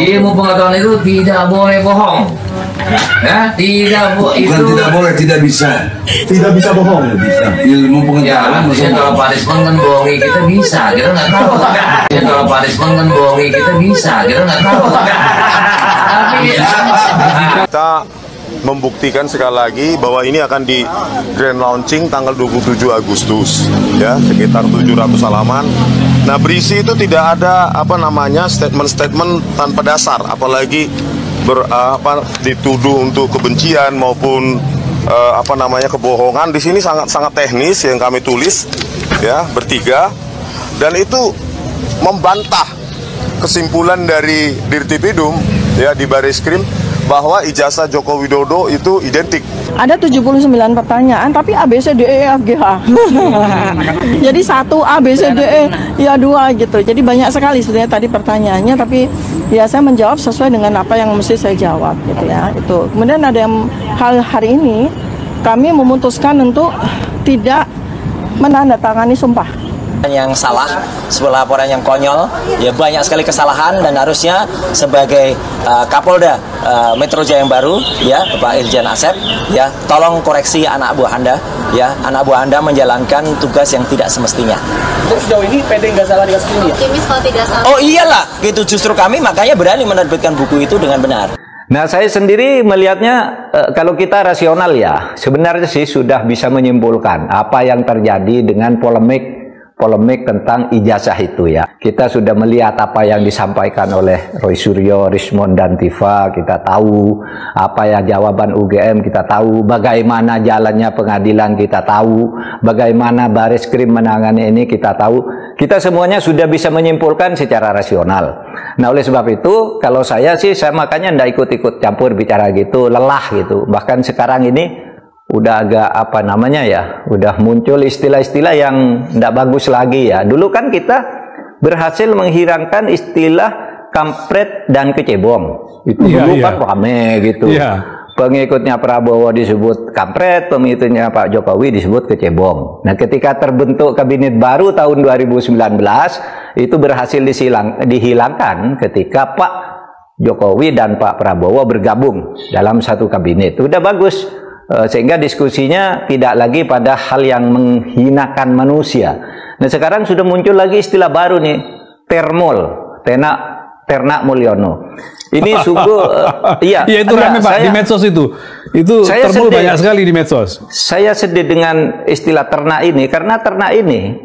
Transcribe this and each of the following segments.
Ilmu pengetahuan itu tidak boleh bohong. Ya, Bukan tidak boleh, tidak bisa. Tidak bisa bohong. Bisa. Ilmu pengetahuan. Ya, kalau Pak Risman kan bohongi kita bisa, kita nggak tahu. Ya, kalau Pak Risman kan bohongi kita bisa, kita nggak tahu. Kita membuktikan sekali lagi bahwa ini akan di grand launching tanggal 27 Agustus ya, sekitar 700 halaman. Nah, berisi itu tidak ada statement-statement tanpa dasar, apalagi dituduh untuk kebencian maupun kebohongan. Di sini sangat teknis yang kami tulis ya, bertiga, dan itu membantah kesimpulan dari Dirtipidum ya di Bareskrim bahwa ijazah Joko Widodo itu identik. Ada 79 pertanyaan, tapi A, B, C, D, E, F, G, H. Jadi 1 A, B, C, D, E, ya 2 gitu. Jadi banyak sekali sebenarnya tadi pertanyaannya, tapi ya saya menjawab sesuai dengan apa yang mesti saya jawab gitu ya. Itu. Kemudian ada yang hari ini kami memutuskan untuk tidak menandatangani sumpah. Yang salah, sebuah laporan yang konyol, ya banyak sekali kesalahan, dan harusnya sebagai Kapolda Metro Jaya yang baru, ya Bapak Irjen Asep, ya tolong koreksi anak buah Anda, ya anak buah Anda menjalankan tugas yang tidak semestinya. Untuk sejauh ini PD nggak salah di kasus ini ya? Optimis kalau tidak salah. Oh iyalah, gitu justru kami makanya berani menerbitkan buku itu dengan benar. Nah, saya sendiri melihatnya kalau kita rasional ya, sebenarnya sih sudah bisa menyimpulkan apa yang terjadi dengan polemik tentang ijazah itu ya. Kita sudah melihat apa yang disampaikan oleh Roy Suryo, Rismon, dan Tifa. Kita tahu apa ya jawaban UGM, kita tahu bagaimana jalannya pengadilan, kita tahu bagaimana Bareskrim menangani ini, kita tahu. Kita semuanya sudah bisa menyimpulkan secara rasional. Nah, oleh sebab itu kalau saya makanya ndak ikut-ikut campur bicara gitu, lelah gitu. Bahkan sekarang ini udah agak udah muncul istilah-istilah yang tidak bagus lagi ya. Dulu kan kita berhasil menghilangkan istilah kampret dan kecebong. Itu dulu kan rame gitu. Pengikutnya Prabowo disebut kampret, pengikutnya Pak Jokowi disebut kecebong. Nah, ketika terbentuk kabinet baru tahun 2019, itu berhasil dihilangkan ketika Pak Jokowi dan Pak Prabowo bergabung dalam satu kabinet. Itu udah bagus. Sehingga diskusinya tidak lagi pada hal yang menghinakan manusia. Nah, sekarang sudah muncul lagi istilah baru nih, Ternak Mulyono. Ini sungguh iya itu rame Pak di medsos itu. Itu termul banyak sekali di medsos. Saya sedih dengan istilah ternak ini karena ternak ini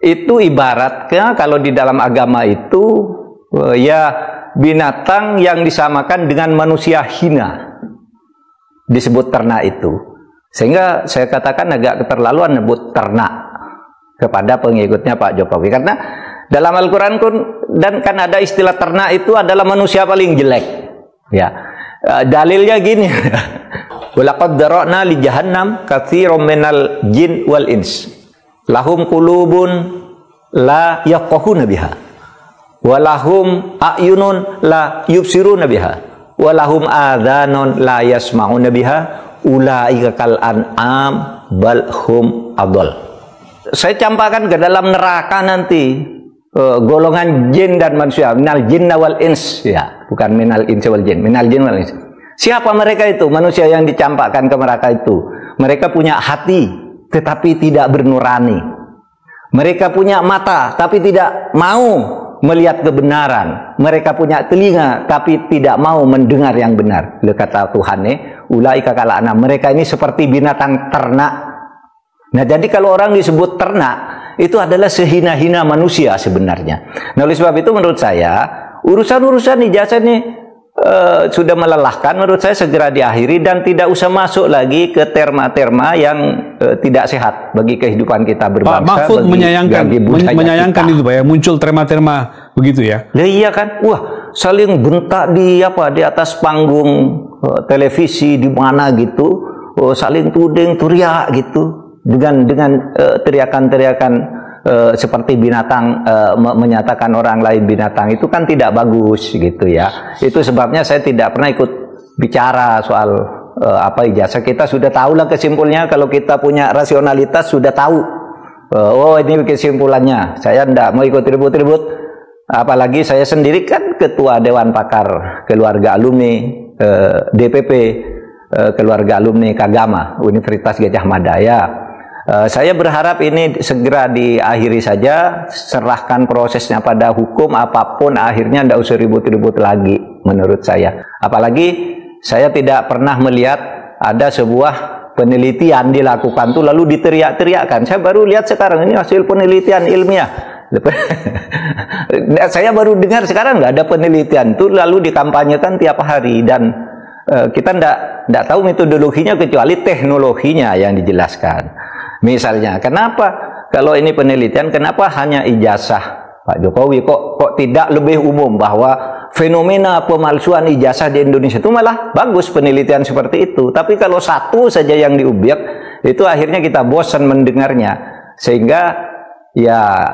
itu ibaratnya kalau di dalam agama itu ya binatang yang disamakan dengan manusia hina. Disebut ternak itu, sehingga saya katakan agak keterlaluan menyebut ternak kepada pengikutnya Pak Jokowi, karena dalam Al-Quran dan kan ada istilah ternak itu adalah manusia paling jelek ya. Dalilnya gini, walaqad dara'na li jahannam katsiran minal jin wal ins lahum qulubun la yafqahuna biha wa lahum a'yunun la yubsiruna biha walahum adhanun la yasma'una biha ulaika kal an'am bal hum adall. Saya campakkan ke dalam neraka nanti golongan jin dan manusia, minal jinna wal ins ya, bukan minal insi wal jin, minal jin wal ins. Siapa mereka itu? Manusia yang dicampakkan ke neraka itu. Mereka punya hati tetapi tidak bernurani. Mereka punya mata tapi tidak mau melihat kebenaran. Mereka punya telinga tapi tidak mau mendengar yang benar. Kata Tuhan ulaika kal an'am, mereka ini seperti binatang ternak. Nah, jadi kalau orang disebut ternak itu adalah sehina-hina manusia sebenarnya. Nah, oleh sebab itu menurut saya urusan-urusan ijazah ini sudah melelahkan. Menurut saya segera diakhiri dan tidak usah masuk lagi ke terma-terma yang tidak sehat bagi kehidupan kita berbangsa. Pak Mahfud menyayangkan itu Pak ya, muncul terma-terma begitu ya. Nah, iya kan, wah saling bentak di atas panggung televisi di mana gitu, saling tuding teriak gitu dengan teriakan-teriakan seperti binatang, menyatakan orang lain binatang, itu kan tidak bagus gitu ya. Itu sebabnya saya tidak pernah ikut bicara soal ijazah. Kita sudah tahu lah kesimpulannya. Kalau kita punya rasionalitas sudah tahu, oh ini kesimpulannya. Saya tidak mau ikut ribut-ribut. Apalagi saya sendiri kan ketua Dewan Pakar Keluarga Alumni DPP Keluarga Alumni Kagama Universitas Gadjah Mada. Ya, saya berharap ini segera diakhiri saja, serahkan prosesnya pada hukum, apapun akhirnya tidak usah ribut-ribut lagi menurut saya. Apalagi saya tidak pernah melihat ada sebuah penelitian dilakukan tuh lalu diteriak-teriakkan. Saya baru lihat sekarang ini hasil penelitian ilmiah. Saya baru dengar sekarang nggak ada penelitian tuh lalu dikampanyekan tiap hari, dan kita nggak tahu metodologinya kecuali teknologinya yang dijelaskan. Misalnya, kenapa kalau ini penelitian, kenapa hanya ijazah Pak Jokowi, kok tidak lebih umum bahwa fenomena pemalsuan ijazah di Indonesia itu malah bagus penelitian seperti itu. Tapi kalau satu saja yang diubyek, itu akhirnya kita bosan mendengarnya. Sehingga ya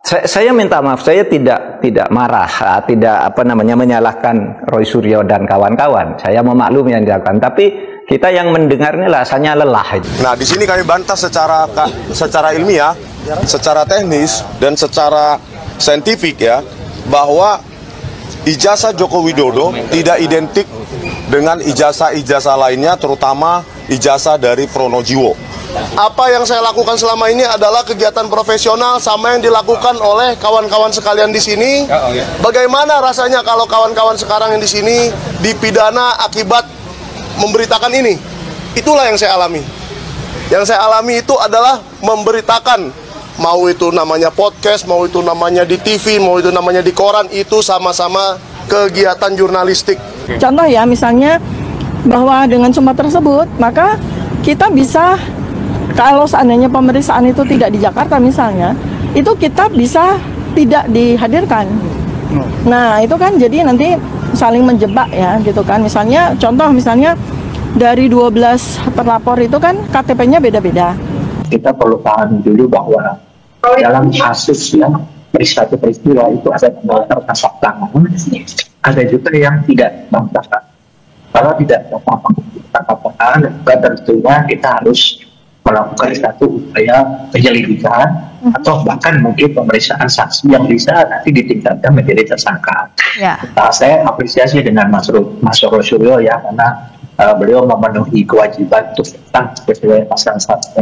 saya minta maaf, saya tidak marah, tidak menyalahkan Roy Suryo dan kawan-kawan. Saya memaklumi yang dilakukan, tapi kita yang mendengarnya rasanya lelah. Nah, di sini kami bantah secara ilmiah, secara teknis dan secara saintifik ya, bahwa ijazah Joko Widodo tidak identik dengan ijazah-ijazah lainnya, terutama ijazah dari Pronojiwo. Apa yang saya lakukan selama ini adalah kegiatan profesional sama yang dilakukan oleh kawan-kawan sekalian di sini. Bagaimana rasanya kalau kawan-kawan sekarang yang di sini dipidana akibat memberitakan ini? Itulah yang saya alami. Yang saya alami itu adalah memberitakan, mau itu namanya podcast, mau itu namanya di TV, mau itu namanya di koran, itu sama-sama kegiatan jurnalistik. Contoh ya, misalnya bahwa dengan sumpah tersebut, maka kita bisa, kalau seandainya pemeriksaan itu tidak di Jakarta misalnya, itu kita bisa tidak dihadirkan. Nah, itu kan jadi nanti saling menjebak ya gitu kan. Misalnya, contoh misalnya dari 12 terlapor itu kan KTP-nya beda-beda. Kita perlu pahami dulu bahwa dalam kasus ya, satu peristiwa itu ada yang tertangkap tangan, ada juga yang tidak tertangkap. Kalau tidak tertangkap tangan, tentunya kita harus melakukan satu upaya penyelidikan atau bahkan mungkin pemeriksaan saksi yang bisa nanti ditingkatkan menjadi tersangka. Ya. Saya apresiasi dengan Mas Roy Suryo ya, karena beliau memenuhi kewajiban untuk tentang sesuai pasal 1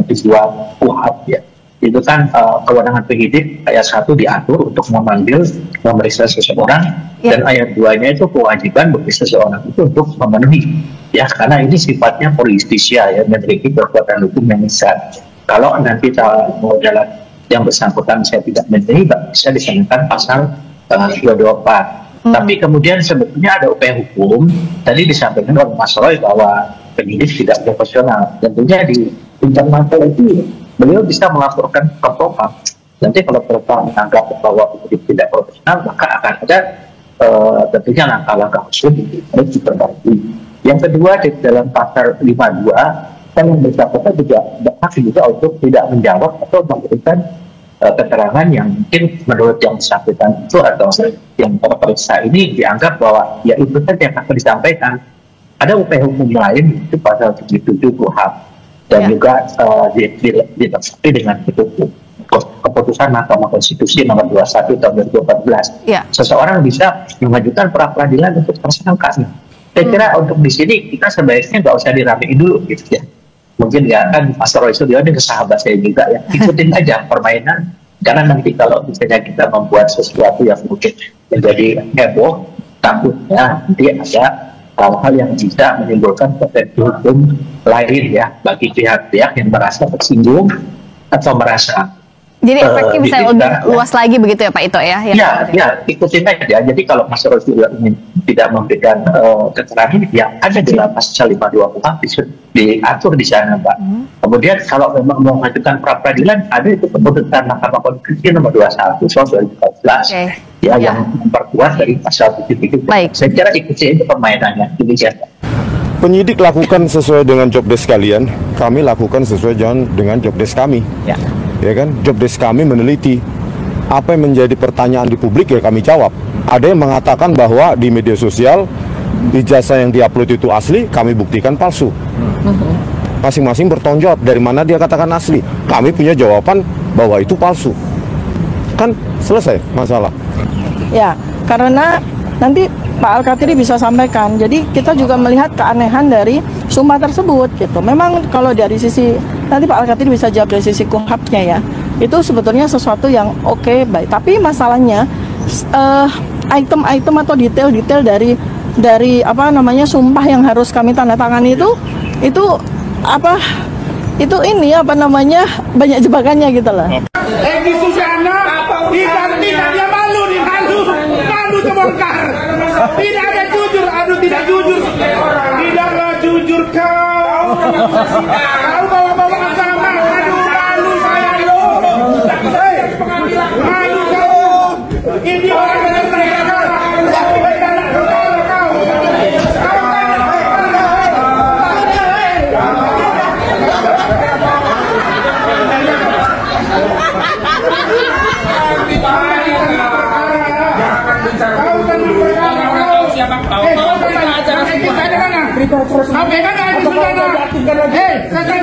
KUHP ya. Itu kan kewenangan penyidik ayat 1 diatur untuk memanggil, memeriksa seseorang, dan ayat 2-nya itu kewajiban bagi seseorang itu untuk memenuhi ya, karena ini sifatnya polistisia ya, memiliki kekuatan hukum yang besar. Kalau nanti mau jalan yang bersangkutan saya tidak memenuhi, bisa dikenakan pasal 224. Tapi kemudian sebetulnya ada upaya hukum, tadi disampaikan oleh Mas Roy bahwa penyidik tidak profesional. Tentunya di internal itu beliau bisa melaporkan ke Propam. Nanti kalau Propam menganggap bahwa penyidik tidak profesional, maka akan ada tentunya langkah-langkah hukum yang diperbaiki. Yang kedua, di dalam pasal 52, kan yang bersangkutan juga berhak juga untuk tidak menjawab atau memberikan keterangan yang mungkin menurut yang bersangkutan itu atau yang terperiksa ini dianggap bahwa ya itu saja yang akan disampaikan. Ada upaya hukum lain itu pasal 77 KUHP dan juga dilengkapi dengan keputusan Mahkamah Konstitusi nomor 21 tahun 2014. Seseorang bisa mengajukan pra peradilan untuk tersangka. Saya kira untuk di sini kita sebaiknya nggak usah diramein dulu gitu ya. Mungkin ya kan Mas Roy Suryo ini sahabat saya juga ya, ikutin aja permainan, karena nanti kalau misalnya kita membuat sesuatu yang mungkin menjadi heboh, takutnya nanti ada hal-hal yang bisa menimbulkan potensi hukum lain ya bagi pihak-pihak yang merasa tersinggung atau merasa jadi efeknya bisa lebih luas lagi begitu ya Pak Ito ya? Ya, ikutin aja. Jadi kalau Mas Roy juga ingin tidak memberikan keterangan yang ada di dalam pasal 52 KUHP diatur di sana, Pak. Kemudian kalau memang mau mengajukan pra peradilan, ada itu keputusan Mahkamah Konstitusi nomor 21 tahun 2014 yang memperkuat dari pasal 77. Saya kira ikuti itu permainannya. Demikian. Penyidik lakukan sesuai dengan job desk kalian, kami lakukan sesuai dengan job desk kami. Ya kan, job desk kami meneliti apa yang menjadi pertanyaan di publik, ya kami jawab. Ada yang mengatakan bahwa di media sosial ijazah yang diupload itu asli, kami buktikan palsu. Masing-masing bertanggung jawab dari mana dia katakan asli. Kami punya jawaban bahwa itu palsu. Kan selesai masalah. Ya, karena nanti Pak Al-Katiri bisa sampaikan. Jadi kita juga melihat keanehan dari sumpah tersebut gitu. Memang kalau dari sisi, nanti Pak Al-Katiri bisa jawab dari sisi kuhapnya ya, itu sebetulnya sesuatu yang oke, baik. Tapi masalahnya item-item atau detail-detail dari apa namanya sumpah yang harus kami tanda tangani itu ini apa namanya banyak jebakannya gitu loh. Egy Suzana tidak dia malu terbongkar. Tidak ada jujur, tidak jujur. Tidaklah jujur kau. Kau bawa-bawa agama, malu saya lo. Malu kau. Ini orang yang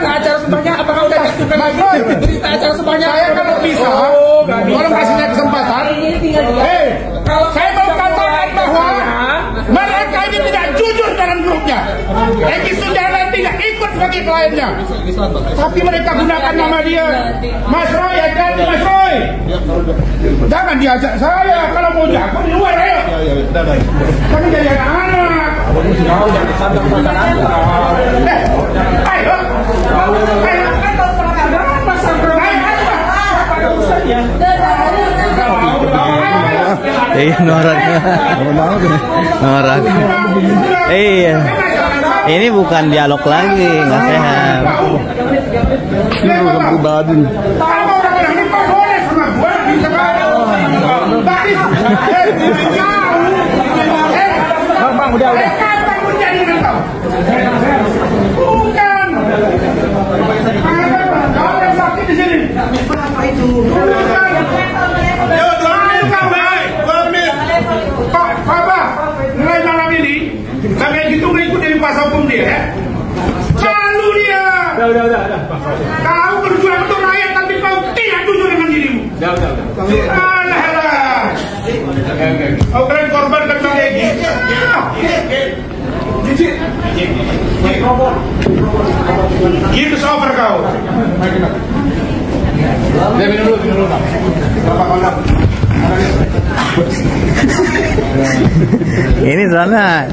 acara sembahnya apakah udah diaktifkan lagi? Berita acara sembahnya saya kalau bisa tolong kasihnya kesempatan. Saya mau katakan bahwa mereka ini tidak jujur dalam grupnya. Egy Suzana tidak ikut sebagai kliennya, tapi mereka gunakan nama dia. Mas Roy, ganti Mas Roy. Jangan diajak saya, kalau mau jago di luar ayo. Kami jadi anak-anak. Norak. Iya. Ini bukan dialog lagi, nggak sehat. Bang, udah. Bukan. Kau yang sakit di sini. Apa itu? Pak, mulai malam ini, sampai gitu ngikut dari kuasa hukum dia, ya? Malu dia. Udah. Kau berjuang untuk rakyat, tapi kau tidak jujur dengan dirimu. Alah. Kau kalian korban kena lagi. Gitu over kau. Minum dulu. Ini sana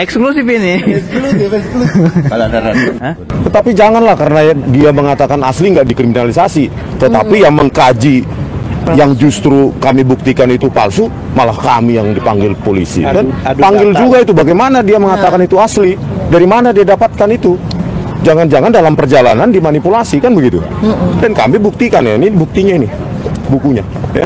eksklusif ini. Tetapi janganlah karena dia mengatakan asli nggak dikriminalisasi, tetapi yang mengkaji yang justru kami buktikan itu palsu, malah kami yang dipanggil polisi. Dan panggil juga itu bagaimana dia mengatakan itu asli, dari mana dia dapatkan itu. Jangan-jangan dalam perjalanan dimanipulasi kan begitu. Dan kami buktikan ya, ini buktinya ini, bukunya ya.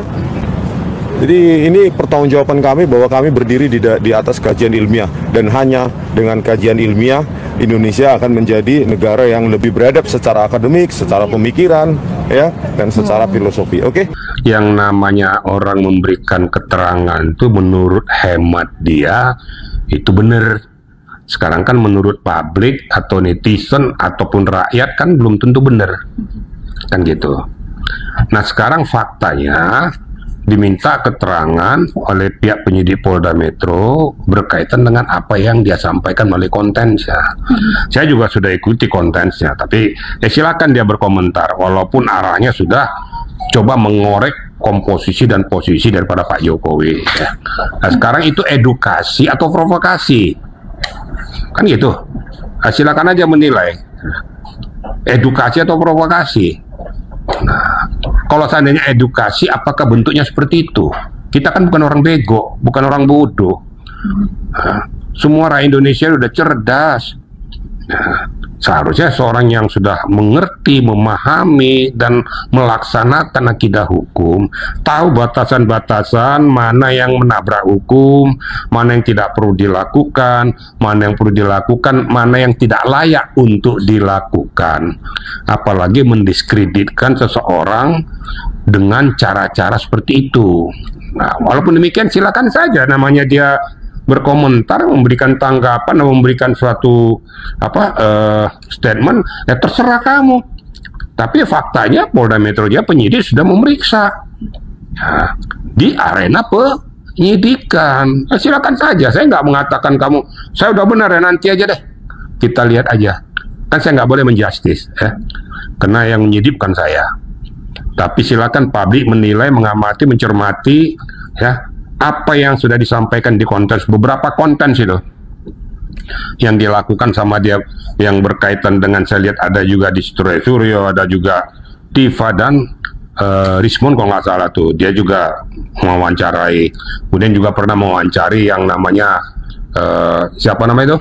Jadi ini pertanggungjawaban kami bahwa kami berdiri di atas kajian ilmiah, dan hanya dengan kajian ilmiah Indonesia akan menjadi negara yang lebih beradab secara akademik, secara pemikiran, ya, dan secara filosofi. Oke? Yang namanya orang memberikan keterangan itu menurut hemat dia itu benar. Sekarang kan menurut publik atau netizen ataupun rakyat kan belum tentu benar, kan gitu. Nah sekarang faktanya diminta keterangan oleh pihak penyidik Polda Metro berkaitan dengan apa yang dia sampaikan melalui kontennya. Saya juga sudah ikuti kontennya, tapi ya silakan dia berkomentar, walaupun arahnya sudah coba mengorek komposisi dan posisi daripada Pak Jokowi. Ya. Nah sekarang itu edukasi atau provokasi, kan gitu. Nah, silakan aja menilai edukasi atau provokasi. Nah, kalau seandainya edukasi, apakah bentuknya seperti itu? Kita kan bukan orang bego, bukan orang bodoh. Nah, semua rakyat Indonesia sudah cerdas. Nah, seharusnya seorang yang sudah mengerti, memahami, dan melaksanakan akidah hukum, tahu batasan-batasan mana yang menabrak hukum, mana yang tidak perlu dilakukan, mana yang perlu dilakukan, mana yang tidak layak untuk dilakukan. Apalagi mendiskreditkan seseorang dengan cara-cara seperti itu. Nah, walaupun demikian silakan saja, namanya dia berkomentar, memberikan tanggapan, memberikan suatu statement, ya terserah kamu. Tapi faktanya Polda Metro Jaya penyidik sudah memeriksa, Nah, di arena penyidikan. Nah, silakan saja, saya nggak mengatakan kamu, saya udah benar ya, nanti aja deh, kita lihat aja. Kan saya nggak boleh menjustis, ya, karena yang menyidikkan saya. Tapi silakan publik menilai, mengamati, mencermati, ya, apa yang sudah disampaikan di konten, beberapa konten itu yang dilakukan sama dia, yang berkaitan dengan, saya lihat ada juga di Suryo, ada juga Tifa dan Rismon kalau nggak salah tuh, dia juga mewawancarai, kemudian juga pernah mewawancari yang namanya siapa namanya itu,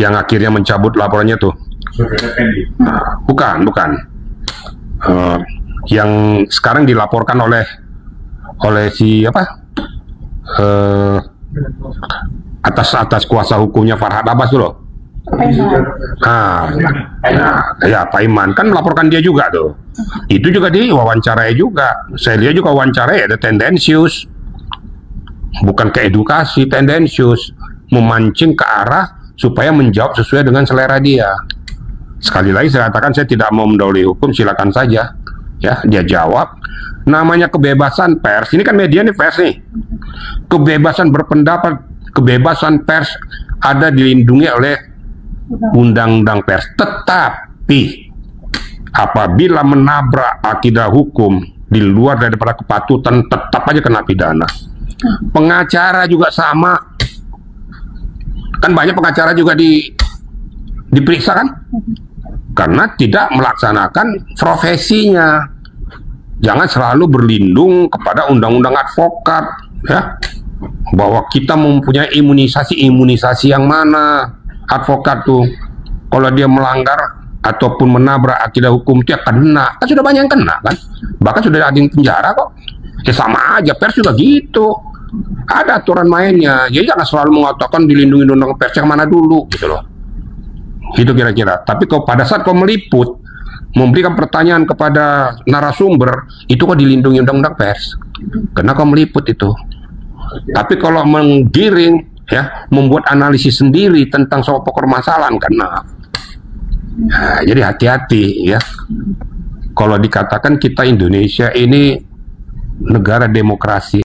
yang akhirnya mencabut laporannya tuh, bukan, yang sekarang dilaporkan oleh si apa, atas kuasa hukumnya Farhad Abbas tuh loh. Ya Pak Iman kan melaporkan dia juga tuh. Itu juga diwawancarai juga. Saya lihat juga wawancarai ada tendensius, bukan ke edukasi, tendensius, memancing ke arah supaya menjawab sesuai dengan selera dia. Sekali lagi saya katakan, saya tidak mau mendahului hukum, silakan saja. Ya, dia jawab. Namanya kebebasan pers. Ini kan media nih, pers nih. Kebebasan berpendapat, kebebasan pers ada dilindungi oleh undang-undang pers. Tetapi apabila menabrak akidah hukum di luar daripada kepatutan, tetap aja kena pidana. Pengacara juga sama. Kan banyak pengacara juga diperiksa kan? Karena tidak melaksanakan profesinya. Jangan selalu berlindung kepada undang-undang advokat, ya. Bahwa kita mempunyai imunisasi yang mana advokat tuh. Kalau dia melanggar ataupun menabrak akidah hukum, dia kena. Kan sudah banyak yang kena kan? Bahkan sudah ada yang penjara kok. Ya sama aja, pers juga gitu. Ada aturan mainnya. Jadi jangan selalu mengatakan dilindungi undang-undang pers yang mana dulu gitu loh. Itu kira-kira. Tapi kalau pada saat kau meliput, memberikan pertanyaan kepada narasumber, itu kok dilindungi undang-undang pers. Karena kau meliput itu. Tapi kalau menggiring, ya, membuat analisis sendiri tentang soal permasalahan, karena jadi hati-hati ya. Kalau dikatakan kita Indonesia ini negara demokrasi,